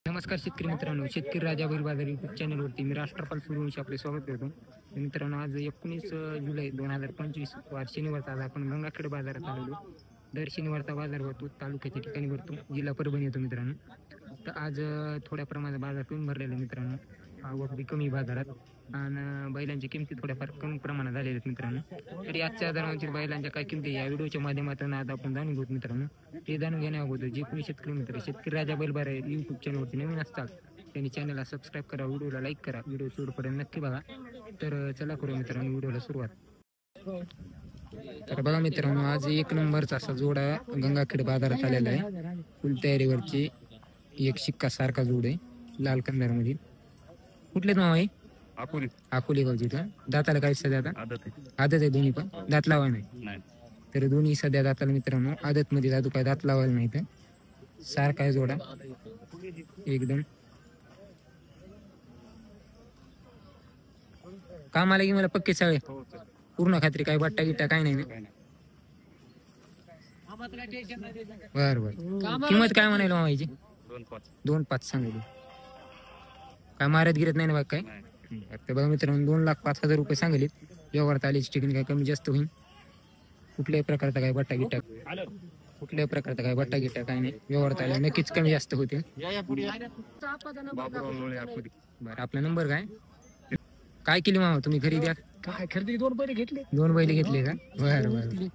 नमस्कार शेतकरी मित्रांनो, शेतकरी राजा बैल बाजार यूट्यूब चॅनलवरती मी राष्ट्रपाल सूर्यवंशी आपले स्वागत करतो. मित्रांनो, आज 19 जुलै 2025 वार शनिवारचा आज आपण गंगाखेड बाजारात आलेलो. दर शनिवारचा बाजार भरतो, तालुक्याच्या ठिकाणी भरतो, जिल्हा परभणी येतो मित्रांनो. तर आज थोड्या प्रमाणात बाजार कमी भरलेला मित्रांनो, आवक बी कमी बाजारात आणि बैलांच्या किमती थोड्याफार कमी प्रमाणात झालेल्या आहेत मित्रांनो. तरी आजच्या दरम्यानच्या बैलांच्या काय किमती या व्हिडिओच्या माध्यमातून आज आपण जाणून घेऊ मित्रांनो. ते जाणून घेण्या अगोदर जे कोणी शेतकरी मित्र शेतकरी राजा बैल बाजार यूट्यूब चॅनलवरती नवीन असतात त्यांनी चॅनलला सबस्क्राईब करा, व्हिडिओला लाईक करा, व्हिडिओ शेवटपर्यंत नक्की बघा. तर चला करू मित्रांनो व्हिडिओला सुरुवात. तर बघा मित्रांनो, आज एक नंबरचा असा जोडा गंगाखेड बाजारात आलेला आहे. फुल तयारीवरची एक शिक्का सारखा जोड आहे, लाल कंदार मध्ये. कुठले नाव आहे? अकोली गावची का? दाताला काय सध्या आता आदत आहे दोन्ही पण दात लावा नाही. तर दोन्ही सध्या दाताला मित्रांनो आदत मध्ये जातो, काय दात लावायला नाही. तर सारखा आहे जोडा एकदम. कामाला की मला पक्के सगळे पूर्ण खात्री, काय बट्टा गिट्टा काय नाही. बर बर. किंमत काय म्हणायला मामाची? 2.5 सांगितली. काय मारत गिरत नाही ना बघ काय? तर बघा मित्रांनो, 2,05,000 रुपये सांगलीत. व्यवहारात आल्याची ठिकाणी काय कमी जास्त होईल. कुठल्याही प्रकारचा काय बट्टा गिट्टा काय नाही. व्यवहारात आल्या नक्कीच कमी जास्त होतील. बरं, आपला नंबर काय केली मामा तुम्ही खरेदी? काय खरेदी? 2 बैल घेतले. 2 बैल घेतले का? बरं बरं.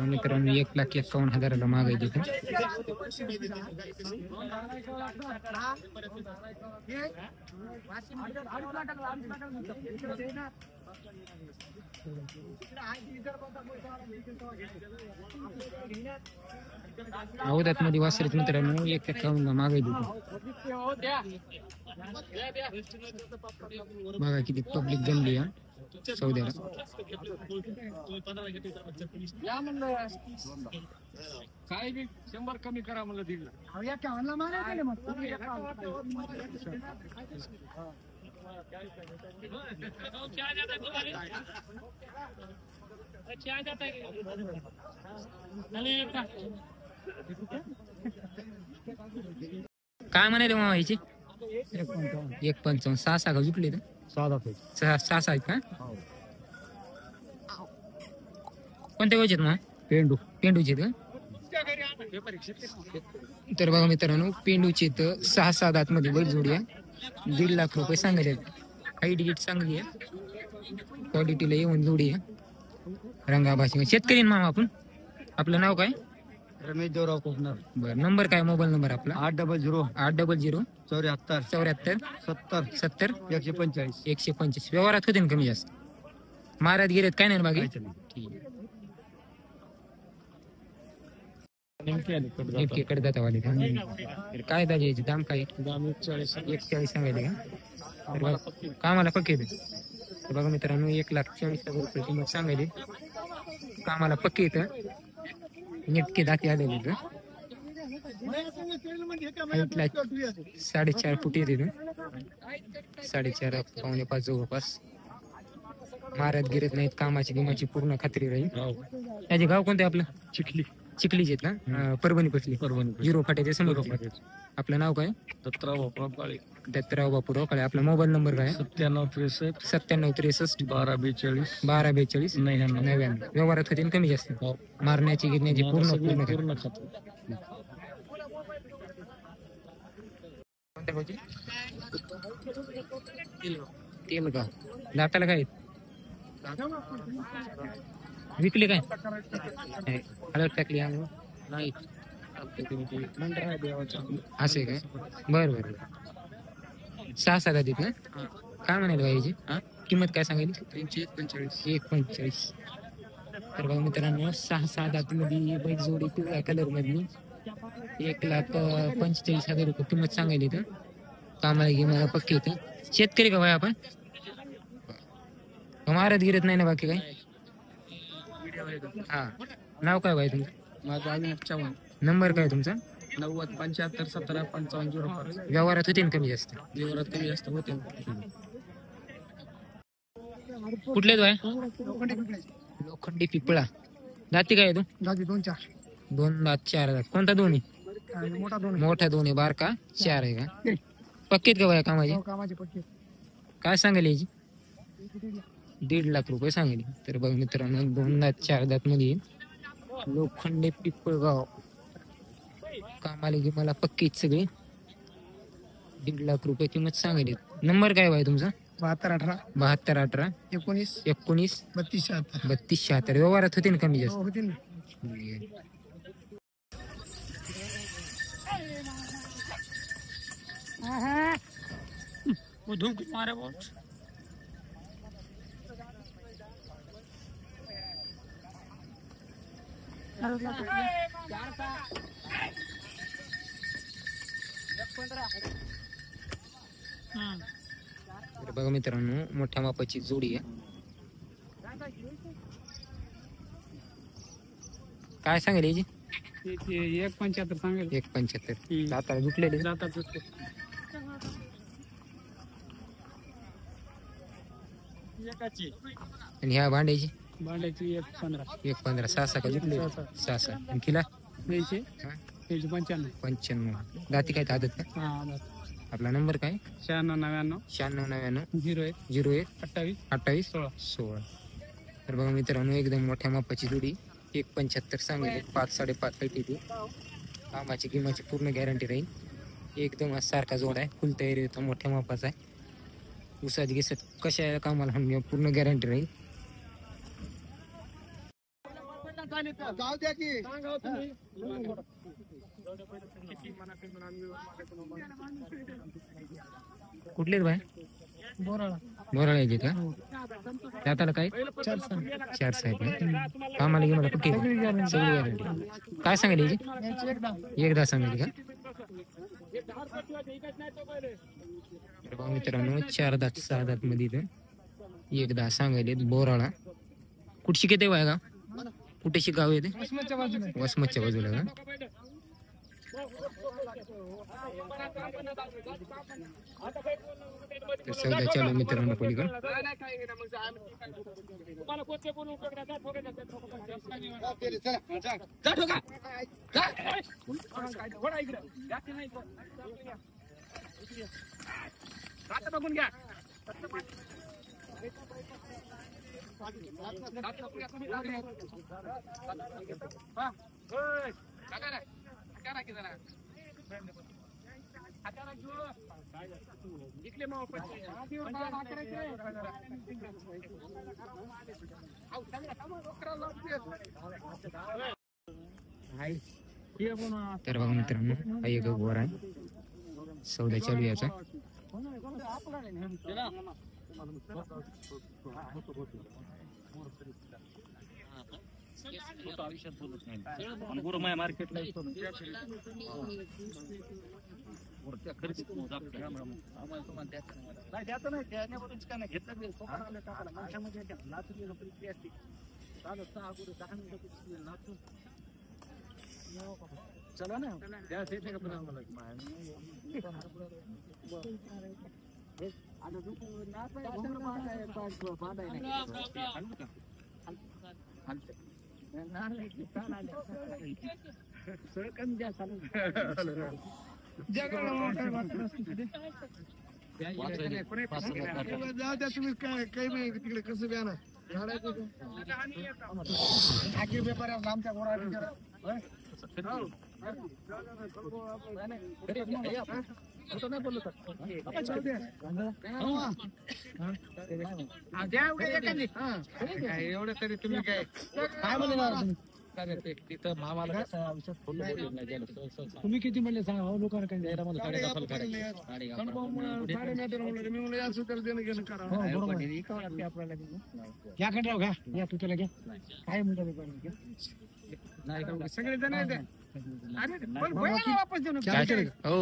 मित्रांनो 1,51,000 मागायची. अवधात मध्ये वासरीत मित्रांनो 1,51 मागायची. बघा किती पब्लिक जमली या सौद्याला. काय बी 100 कमी करा म्हणलं दिलं. काय म्हणाले मामा ह्याची? 1,55. 6 का विकले? 6 आहेत का? कोणत्या गावचे मग? पेंडूचे का? तर बघा मित्रांनो, पेंडूचे तर 6 दात मध्ये बैल जोडी आहे. 1.5 लाख रुपये सांगायचे. हाईट गिट चांगली आहे, क्वालिटीला येऊन जोडी आहे. रंगाभाषी शेतकरी मामा आपण. आपलं नाव काय? रमेश देवराव कोकणार. बरं, नंबर काय? मोबाईल नंबर आपला 800 800 74 74 70 70 145. 125. व्यवहारात होते ना कमी जास्त? महाराज गिरेत काय नाही बाकी? नेमके कडदाता वाले काय दाजी याचे दाम काय? 41 सांगायचे का? कामाला पक्के. तर बघा मित्रांनो 1,40,000 रुपये किंमत सांगायली. कामाला पक्के येतं, नेटके दाते आलेले. 4.5 फूट येते. 4.5 पावणे 5 जवळपास. महाराज गिरत नाहीत, कामाची गिमाची पूर्ण खात्री राहील. त्याचे गाव कोणते आपलं? चिखलीचे आहेत ना? परभणी पसली. 0 फाट्याच्या समोर. आपलं नाव काय? दत्तराव बापूराव काळे. आपला मोबाईल नंबर काय? 9763 1242 99. व्यवहारात होते कमी जास्त? मारण्याची गिरण्याची पूर्ण तेलगाव. दाताला काय विकले काय हळद टाकली नाही असे काय बर बर 6-7 आधीत ना काय म्हणाल बाईची किंमत काय सांगितली 1.45 तर बघा मित्रांनो 6-7 आतमध्ये बैल जोडी पिवळ्या कलर मधली 1,45,000 रुपये किंमत सांगायली तर कामाला घे मला पक्की येतं शेतकरी का भाई आपण महाराज गिरत नाही ना बाकी काय हा नाव काय भाई तुमचं माझा अविनाश चव्हाण नंबर काय तुमचा 90-75-17-5505 व्यवहारात होते ना कमी जास्त जीवरात कमी जास्त होते कुठले तो आहे लोखंडी पिपळा दाती काय आहे तू दादी 2-4 2 दात 4 दात कोणता दोन्ही मोठा दोन्ही बारका 4 आहे का पक्केत का बाया कामाची कामाचे पक्के काय सांगेल याची 1.5 लाख रुपये सांगेल तर बघ मित्रांनो 2 दात 4 दात मध्ये लोखंडी पिपळगाव कामाला घे मला पक्कीच सगळे 1.5 लाख रुपये किंमत सांगेल नंबर काय बाय तुमचा 7218 19 3276 व्यवहारात होते ना कमी जास्त होते ना वो धूम मारे बहुत तर बघा मित्रांनो मोठ्या मापाची जोडी आहे काय सांगेल याची 1.75 सांगेल 1.75 दाताला दुखलेले जातात आणि ह्या भांड्याची भांड्याची 1.15 1.15 6 का दुखले 6 आणि किला 95 दाती काय आदत का आपला नंबर काय 9699 01 28 28 16 तर बघा मित्रांनो एकदम मोठ्या मापाची जोडी 1.75 सांगेल 5-5.5 येते कामाची किंमतची पूर्ण गॅरंटी राहील एकदम सारखा जोड आहे फुल तयारी होता मोठ्या मापाचा आहे उसात घेसत कशा कामाला हम पूर्ण गॅरंटी राहील कुठलेच बाय बोराळा यायचे का त्याला काय 4 साहेब कामाला घे मला पक्की सगळी गॅरंटी काय सांगेल याची एकदा सांगेल का मित्रांनो 4 दात 6 दात मध्ये एकदा सांगायले बोराळा कुठशी किती वाय का कुठेशी गाव येते वसमतच्या बाजूला का तर सौदा चालू मित्रांनो पलीकडे बघून घ्या तर बघा मित्रांनो हा एक गोर आहे सौदा चालू याचा मार्केटला चला ना तुम्ही काय काही नाही तिकडे कसं द्या ना व्यापार आमच्या घोडा नाही बोलत एवढं तरी तुम्ही काय तिथं मामाला तुम्ही किती म्हणले सांगा लोकांना काय सगळे जण वापस देऊ नका. हो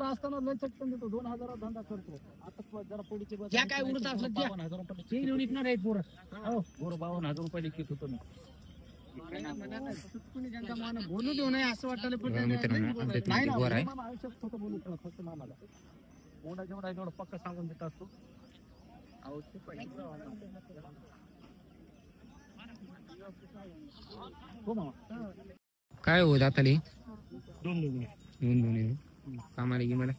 असताना लय चटकन देतो 2000 धंदा करतो आता जरा पुढचे ज्या काय उरत असलं ते घेऊन विकणार आहे पोरं. हो 52,000 रुपये लिखित होतो मी. बोलू देऊ नये असं वाटलं पण मित्रांनो आमच्या वर आहे आयुष्यात खोटं बोलू फक्त मामाला जेवढा जेवढा आहे तेवढं पक्का सांगून देत असतो. काय हो जाताले दोन दोन कामाला की मला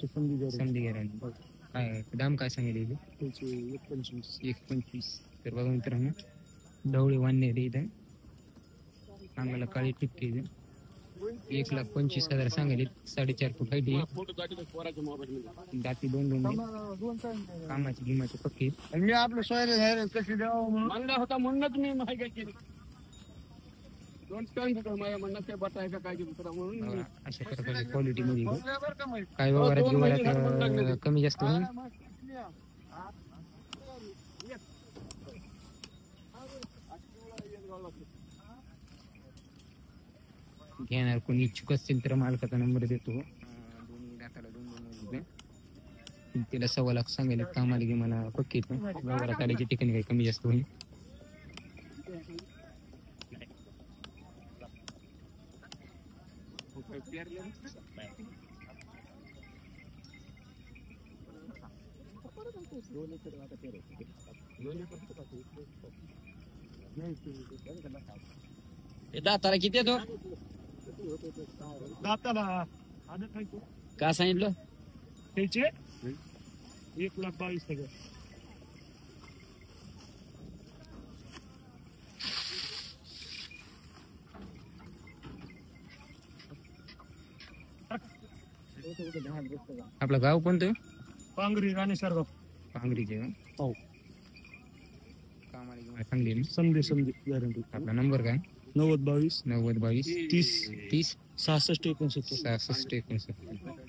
संधी घ्या काय दाम काय सांगितले 1.25 तर बघा मित्रांनो ढवळे वाढणे रे इथं सांगायला काळी टिपके 1,25,000 सांगितले 4.5 फूट हाईट दाती दोन कामाची गिमाची पक्की मी आपलं सोयरे कशी द्यावं म्हणला होता म्हणूनच मी माहिती केली 2 टन माझ्या म्हणणं ते बटायचं काय म्हणून अशा प्रकारे क्वालिटी मध्ये काय व्यवहारात कमी जास्त होईल घेणार कोणी इच्छुक असतील तर मालकाचा नंबर देतो तिला 1.25 लाख सांगायला कामाला की मला पक्की व्यवहारात आल्याच्या ठिकाणी काही कमी जास्त होईल दाताला किती येतो दाताला का सांगितलं त्याचे 1,22,000 आपलं गाव कोणतं पांगरी राणेश्वर पांगरीचे हो कामाला की मला सांगली समधी गॅरंटी आपला नंबर काय 90 22 90 22 30 30 66 69 66 69